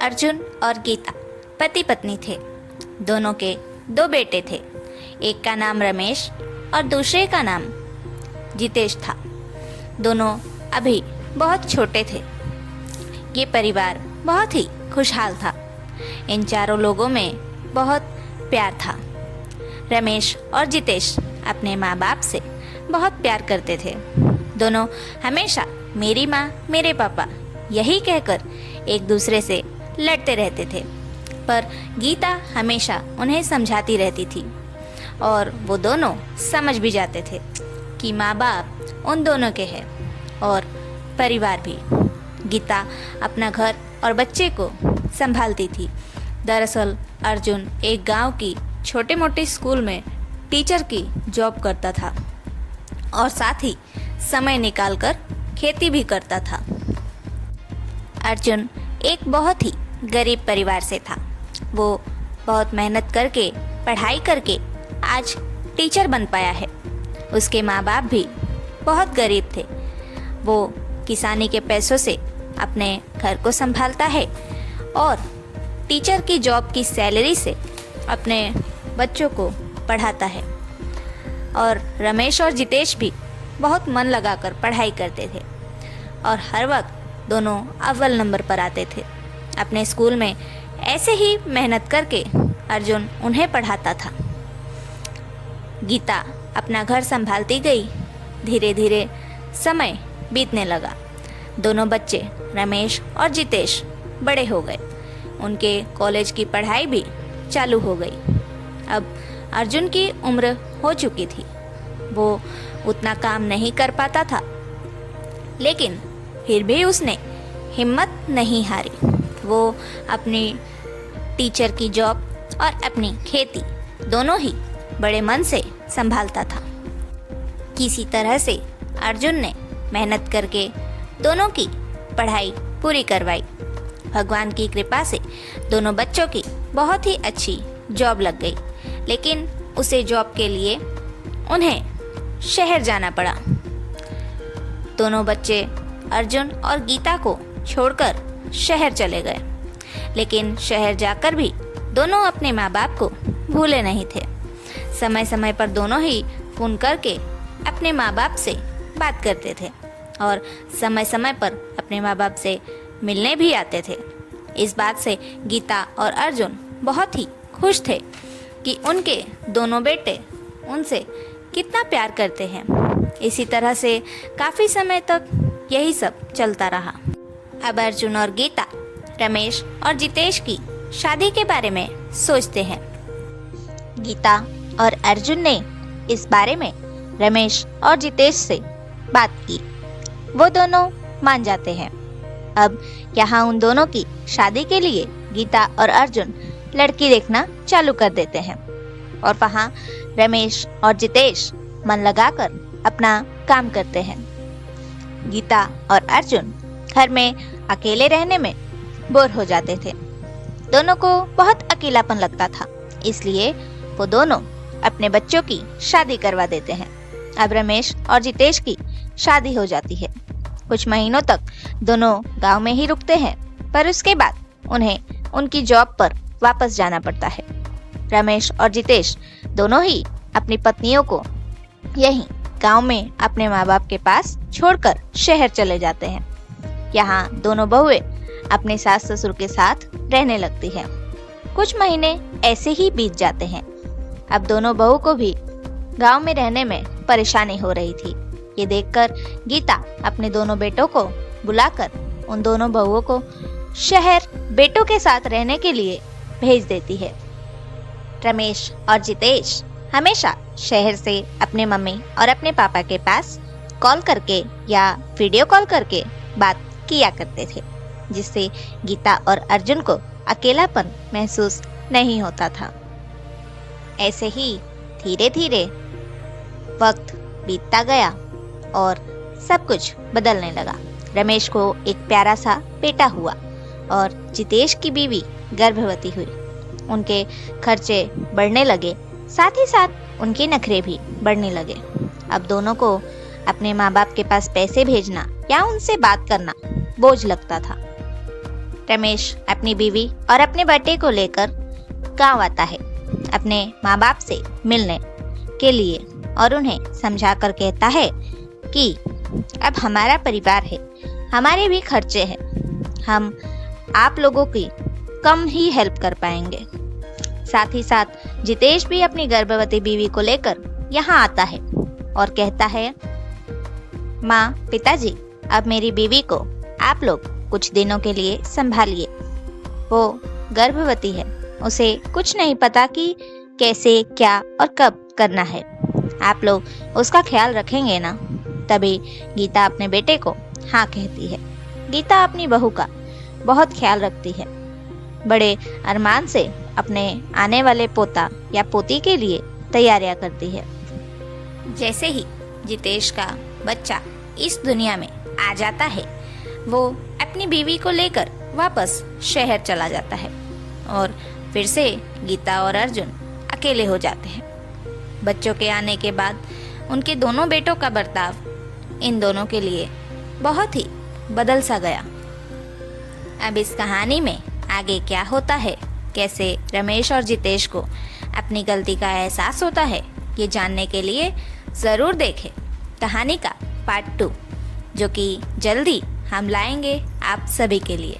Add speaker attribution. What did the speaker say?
Speaker 1: अर्जुन और गीता पति पत्नी थे। दोनों के दो बेटे थे। एक का नाम रमेश और दूसरे का नाम जितेश था। दोनों अभी बहुत छोटे थे। ये परिवार बहुत ही खुशहाल था। इन चारों लोगों में बहुत प्यार था। रमेश और जितेश अपने माँ बाप से बहुत प्यार करते थे। दोनों हमेशा मेरी माँ मेरे पापा यही कहकर एक दूसरे से लड़ते रहते थे, पर गीता हमेशा उन्हें समझाती रहती थी और वो दोनों समझ भी जाते थे कि माँ बाप उन दोनों के हैं और परिवार भी। गीता अपना घर और बच्चे को संभालती थी। दरअसल अर्जुन एक गांव की छोटे मोटे स्कूल में टीचर की जॉब करता था और साथ ही समय निकालकर खेती भी करता था। अर्जुन एक बहुत ही गरीब परिवार से था। वो बहुत मेहनत करके पढ़ाई करके आज टीचर बन पाया है। उसके माँ बाप भी बहुत गरीब थे। वो किसानी के पैसों से अपने घर को संभालता है और टीचर की जॉब की सैलरी से अपने बच्चों को पढ़ाता है। और रमेश और जितेश भी बहुत मन लगाकर पढ़ाई करते थे और हर वक्त दोनों अव्वल नंबर पर आते थे। अपने स्कूल में ऐसे ही मेहनत करके अर्जुन उन्हें पढ़ाता था। गीता अपना घर संभालती गई। धीरे धीरे समय बीतने लगा। दोनों बच्चे रमेश और जितेश बड़े हो गए। उनके कॉलेज की पढ़ाई भी चालू हो गई। अब अर्जुन की उम्र हो चुकी थी। वो उतना काम नहीं कर पाता था, लेकिन फिर भी उसने हिम्मत नहीं हारी। वो अपनी टीचर की जॉब और अपनी खेती दोनों ही बड़े मन से संभालता था। किसी तरह से अर्जुन ने मेहनत करके दोनों की पढ़ाई पूरी करवाई। भगवान की कृपा से दोनों बच्चों की बहुत ही अच्छी जॉब लग गई, लेकिन उसे जॉब के लिए उन्हें शहर जाना पड़ा। दोनों बच्चे अर्जुन और गीता को छोड़कर शहर चले गए, लेकिन शहर जाकर भी दोनों अपने माँ बाप को भूले नहीं थे। समय समय पर दोनों ही फोन करके अपने माँ बाप से बात करते थे और समय समय पर अपने माँ बाप से मिलने भी आते थे। इस बात से गीता और अर्जुन बहुत ही खुश थे कि उनके दोनों बेटे उनसे कितना प्यार करते हैं। इसी तरह से काफ़ी समय तक यही सब चलता रहा। अब अर्जुन और गीता रमेश और जितेश की शादी के बारे में सोचते हैं। गीता और अर्जुन ने इस बारे में रमेश और जितेश से बात की। वो दोनों मान जाते हैं। अब यहाँ उन दोनों की शादी के लिए गीता और अर्जुन लड़की देखना चालू कर देते हैं और वहाँ रमेश और जितेश मन लगाकर अपना काम करते हैं। गीता और अर्जुन घर में अकेले रहने में बोर हो जाते थे। दोनों को बहुत अकेलापन लगता था, इसलिए वो दोनों अपने बच्चों की शादी करवा देते हैं। अब रमेश और जितेश की शादी हो जाती है। कुछ महीनों तक दोनों गांव में ही रुकते हैं, पर उसके बाद उन्हें उनकी जॉब पर वापस जाना पड़ता है। रमेश और जितेश दोनों ही अपनी पत्नियों को यहीं गांव में अपने माँ बाप के पास छोड़कर शहर चले जाते हैं। यहाँ दोनों बहुएं अपने सास ससुर के साथ रहने लगती हैं। कुछ महीने ऐसे ही बीत जाते हैं। अब दोनों बहू को भी गांव में रहने में परेशानी हो रही थी। ये देखकर गीता अपने दोनों बेटों को बुलाकर उन दोनों बहुओं को शहर बेटों के साथ रहने के लिए भेज देती है। रमेश और जितेश हमेशा शहर से अपने मम्मी और अपने पापा के पास कॉल करके या वीडियो कॉल करके बात किया करते थे, जिससे गीता और अर्जुन को अकेलापन महसूस नहीं होता था। ऐसे ही धीरे धीरे वक्त बीतता गया और सब कुछ बदलने लगा। रमेश को एक प्यारा सा बेटा हुआ और जितेश की बीवी गर्भवती हुई। उनके खर्चे बढ़ने लगे, साथ ही साथ उनके नखरे भी बढ़ने लगे। अब दोनों को अपने माँ बाप के पास पैसे भेजना या उनसे बात करना बोझ लगता था। रमेश अपनी बीवी और अपने बेटे को लेकर गांव आता है अपने माँ बाप से मिलने के लिए और उन्हें समझा कर कहता है कि अब हमारा परिवार है, हमारे भी खर्चे हैं, हम आप लोगों की कम ही हेल्प कर पाएंगे। साथ ही साथ जितेश भी अपनी गर्भवती बीवी को लेकर यहाँ आता है और कहता है, माँ पिताजी अब मेरी बीवी को आप लोग कुछ दिनों के लिए संभालिए, वो गर्भवती है, उसे कुछ नहीं पता कि कैसे क्या और कब करना है, आप लोग उसका ख्याल रखेंगे ना। तभी गीता अपने बेटे को हाँ कहती है। गीता अपनी बहू का बहुत ख्याल रखती है, बड़े अरमान से अपने आने वाले पोता या पोती के लिए तैयारियां करती है। जैसे ही जितेश का बच्चा इस दुनिया में आ जाता है, वो अपनी बीवी को लेकर वापस शहर चला जाता है और फिर से गीता और अर्जुन अकेले हो जाते हैं। बच्चों के आने के बाद उनके दोनों बेटों का बर्ताव इन दोनों के लिए बहुत ही बदल सा गया। अब इस कहानी में आगे क्या होता है, कैसे रमेश और जितेश को अपनी गलती का एहसास होता है, ये जानने के लिए ज़रूर देखें कहानी का पार्ट 2, जो कि जल्दी हम लाएंगे आप सभी के लिए।